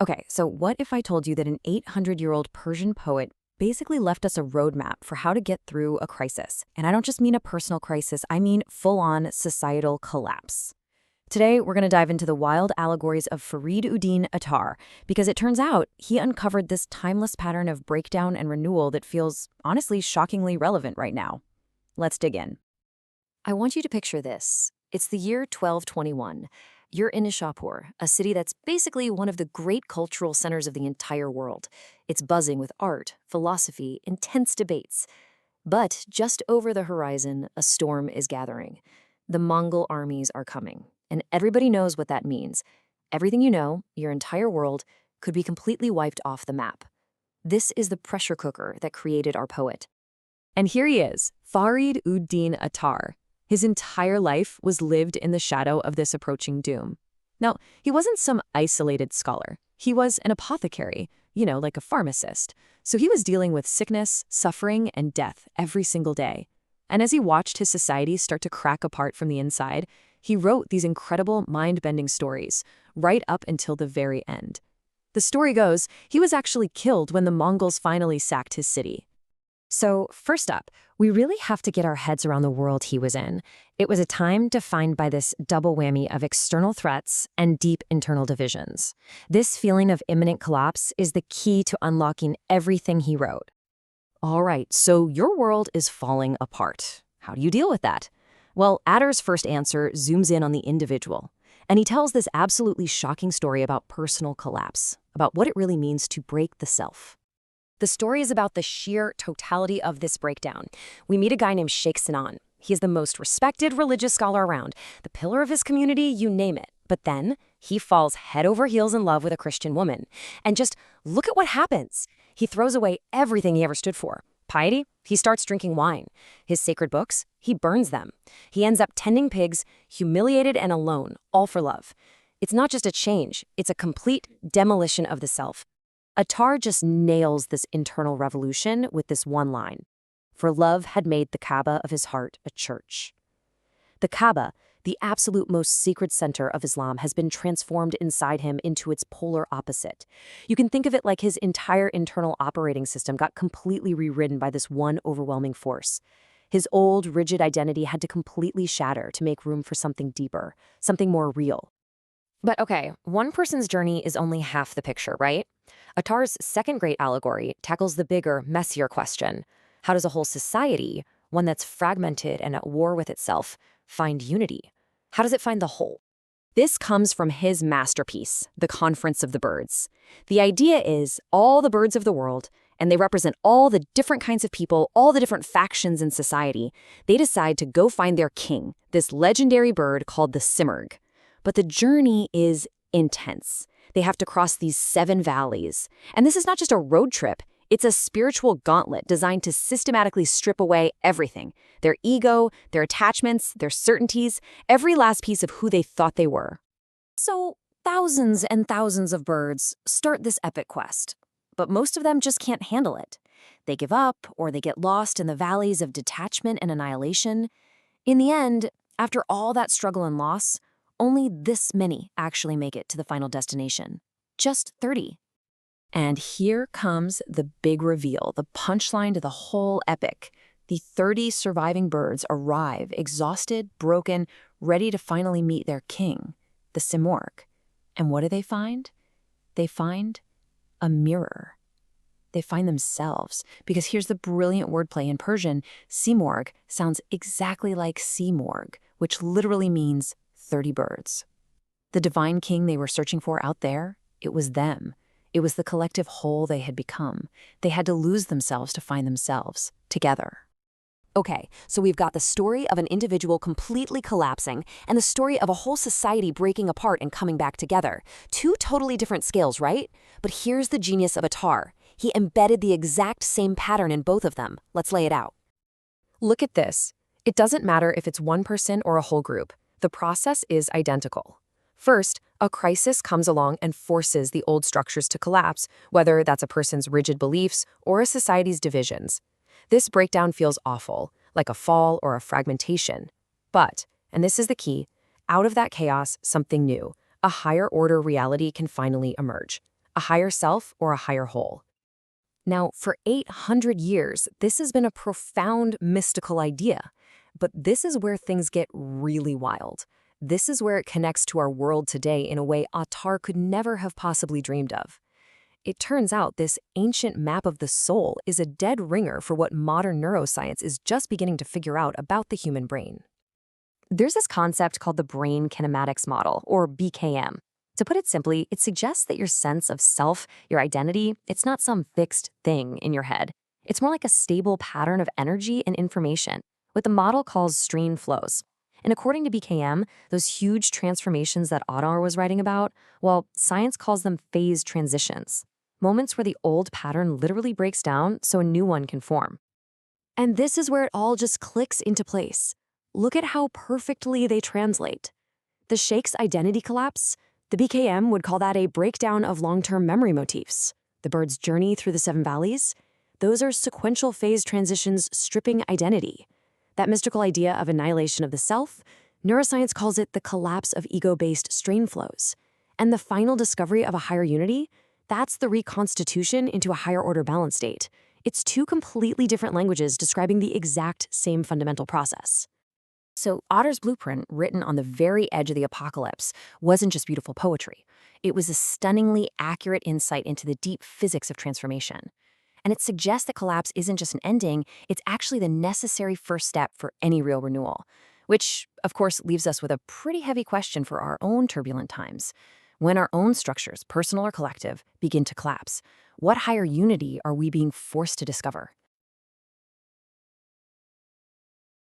Okay, so what if I told you that an 800-year-old Persian poet basically left us a roadmap for how to get through a crisis? And I don't just mean a personal crisis, I mean full-on societal collapse. Today, we're going to dive into the wild allegories of Farid Attar, because it turns out he uncovered this timeless pattern of breakdown and renewal that feels, honestly, shockingly relevant right now. Let's dig in. I want you to picture this. It's the year 1221. You're in Nishapur, a city that's basically one of the great cultural centers of the entire world. It's buzzing with art, philosophy, intense debates. But just over the horizon, a storm is gathering. The Mongol armies are coming, and everybody knows what that means. Everything you know, your entire world, could be completely wiped off the map. This is the pressure cooker that created our poet. And here he is, Farid Attar. His entire life was lived in the shadow of this approaching doom. Now, he wasn't some isolated scholar. He was an apothecary, like a pharmacist. So he was dealing with sickness, suffering, and death every single day. And as he watched his society start to crack apart from the inside, he wrote these incredible mind-bending stories, right up until the very end. The story goes, he was actually killed when the Mongols finally sacked his city. So first up, we really have to get our heads around the world he was in. It was a time defined by this double whammy of external threats and deep internal divisions. This feeling of imminent collapse is the key to unlocking everything he wrote. All right, so your world is falling apart. How do you deal with that? Well, Attar's first answer zooms in on the individual, and he tells this absolutely shocking story about personal collapse, about what it really means to break the self. The story is about the sheer totality of this breakdown. We meet a guy named Shaykh Sanan. He is the most respected religious scholar around, the pillar of his community, you name it. But then he falls head over heels in love with a Christian woman. And just look at what happens. He throws away everything he ever stood for. Piety? He starts drinking wine. His sacred books? He burns them. He ends up tending pigs, humiliated and alone, all for love. It's not just a change, it's a complete demolition of the self. Attar just nails this internal revolution with this one line. For love had made the Kaaba of his heart a church. The Kaaba, the absolute most sacred center of Islam, has been transformed inside him into its polar opposite. You can think of it like his entire internal operating system got completely rewritten by this one overwhelming force. His old, rigid identity had to completely shatter to make room for something deeper, something more real. But okay, one person's journey is only half the picture, right? Attar's second great allegory tackles the bigger, messier question. How does a whole society, one that's fragmented and at war with itself, find unity? How does it find the whole? This comes from his masterpiece, The Conference of the Birds. The idea is all the birds of the world, and they represent all the different kinds of people, all the different factions in society. They decide to go find their king, this legendary bird called the simurgh. But the journey is intense. They have to cross these 7 valleys. And this is not just a road trip. It's a spiritual gauntlet designed to systematically strip away everything. Their ego, their attachments, their certainties, every last piece of who they thought they were. So thousands and thousands of birds start this epic quest. But most of them just can't handle it. They give up, or they get lost in the valleys of detachment and annihilation. In the end, after all that struggle and loss, only this many actually make it to the final destination. Just 30. And here comes the big reveal, the punchline to the whole epic. The 30 surviving birds arrive, exhausted, broken, ready to finally meet their king, the simurgh. And what do they find? They find a mirror. They find themselves, because here's the brilliant wordplay in Persian. Simurgh sounds exactly like simorgh, which literally means 30 birds. The divine king they were searching for out there, it was them. It was the collective whole they had become. They had to lose themselves to find themselves, together. Okay, so we've got the story of an individual completely collapsing and the story of a whole society breaking apart and coming back together. 2 totally different scales, right? But here's the genius of Attar. He embedded the exact same pattern in both of them. Let's lay it out. Look at this. It doesn't matter if it's one person or a whole group. The process is identical. First, a crisis comes along and forces the old structures to collapse, whether that's a person's rigid beliefs or a society's divisions. This breakdown feels awful, like a fall or a fragmentation. But, and this is the key, out of that chaos, something new, a higher order reality can finally emerge. a higher self or a higher whole. Now, for 800 years, this has been a profound mystical idea. But this is where things get really wild. This is where it connects to our world today in a way Attar could never have possibly dreamed of. It turns out this ancient map of the soul is a dead ringer for what modern neuroscience is just beginning to figure out about the human brain. There's this concept called the Brain Kinematics Model, or BKM. To put it simply, it suggests that your sense of self, your identity, it's not some fixed thing in your head. It's more like a stable pattern of energy and information, what the model calls stream flows. And according to BKM, those huge transformations that Attar was writing about, well, science calls them phase transitions, moments where the old pattern literally breaks down so a new one can form. And this is where it all just clicks into place. Look at how perfectly they translate. The Shaykh's identity collapse, the BKM would call that a breakdown of long-term memory motifs. The bird's journey through the 7 valleys, those are sequential phase transitions stripping identity. That mystical idea of annihilation of the self, neuroscience calls it the collapse of ego-based strain flows. And the final discovery of a higher unity, that's the reconstitution into a higher order balance state. It's 2 completely different languages describing the exact same fundamental process. So Attar's blueprint, written on the very edge of the apocalypse, wasn't just beautiful poetry. It was a stunningly accurate insight into the deep physics of transformation. And it suggests that collapse isn't just an ending, it's actually the necessary first step for any real renewal. Which, of course, leaves us with a pretty heavy question for our own turbulent times. When our own structures, personal or collective, begin to collapse, what higher unity are we being forced to discover?